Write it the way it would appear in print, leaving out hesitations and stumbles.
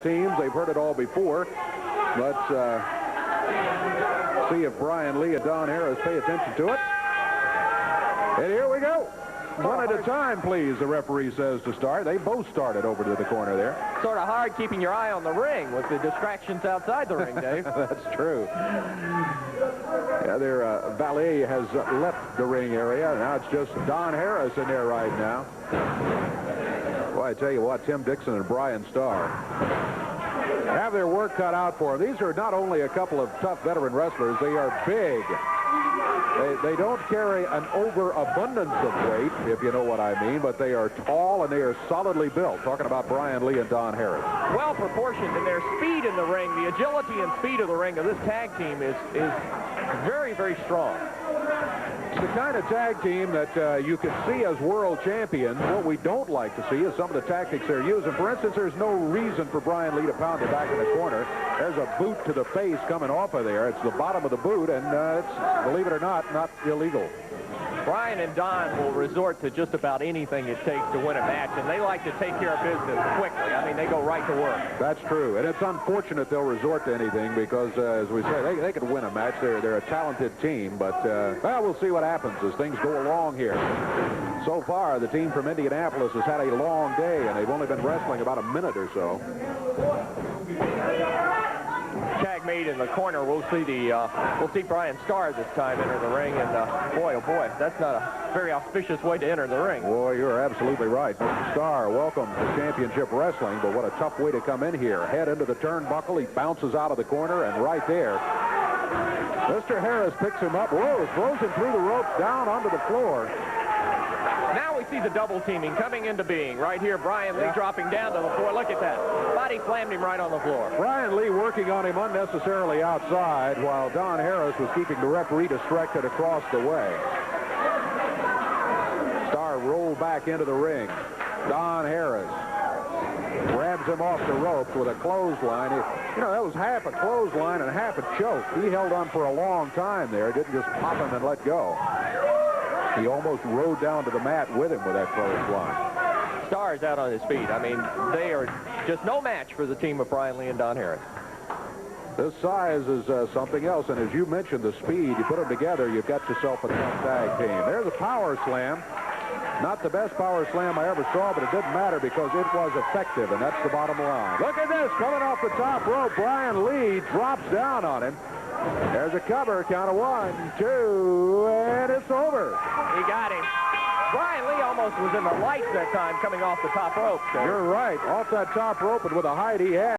teams. They've heard it all before. Let's see if Brian Lee and Don Harris pay attention to it. And here we go. One at a time, please, the referee says to start. They both started over to the corner there. Sort of hard keeping your eye on the ring with the distractions outside the ring, Dave. That's true. Yeah, their valet has left the ring area. Now it's just Don Harris in there right now. Well, I tell you what, Tim Dixon and Brian Starr have their work cut out for them. These are not only a couple of tough veteran wrestlers, they are big. They don't carry an overabundance of weight, if you know what I mean, but they are tall and they are solidly built. Talking about Brian Lee and Don Harris. Well proportioned in their speed in the ring. The agility and speed of the ring of this tag team is very, very strong. It's the kind of tag team that you can see as world champions. What we don't like to see is some of the tactics they're using. For instance, there's no reason for Brian Lee to pound it back in the corner. There's a boot to the face coming off of there. It's the bottom of the boot, and it's, believe it or not illegal. Brian and Don will resort to just about anything it takes to win a match, and they like to take care of business quickly. I mean, they go right to work. That's true, and it's unfortunate they'll resort to anything because, as we say, they could win a match. They're a talented team, but well, we'll see what happens as things go along here. So far, the team from Indianapolis has had a long day, and they've only been wrestling about a minute or so. Tag made in the corner. We'll see Brian Starr this time enter the ring, and boy, oh boy, that's not a very auspicious way to enter the ring. Boy, you're absolutely right. Mr. Starr, welcome to Championship Wrestling, but what a tough way to come in here. Head into the turnbuckle, he bounces out of the corner, and right there, Mr. Harris picks him up, throws him through the ropes, down onto the floor. Now we see the double teaming coming into being. Right here, Brian Lee dropping down to the floor. Look at that. Body slammed him right on the floor. Brian Lee working on him unnecessarily outside while Don Harris was keeping the referee distracted across the way. Starr rolled back into the ring. Don Harris grabs him off the ropes with a clothesline. You know, that was half a clothesline and half a choke. He held on for a long time there. Didn't just pop him and let go. He almost rode down to the mat with him with that clothesline. Starr's out on his feet. I mean, they are just no match for the team of Brian Lee and Don Harris. This size is something else, and as you mentioned, the speed, you put them together, you've got yourself a tough tag team. There's a power slam. Not the best power slam I ever saw, but it didn't matter because it was effective, and that's the bottom line. Look at this, coming off the top rope. Brian Lee drops down on him. There's a cover, count of 1, 2, and it's over. He got him. Brian Lee almost was in the lights that time coming off the top rope. So. You're right, off that top rope and with a height he had.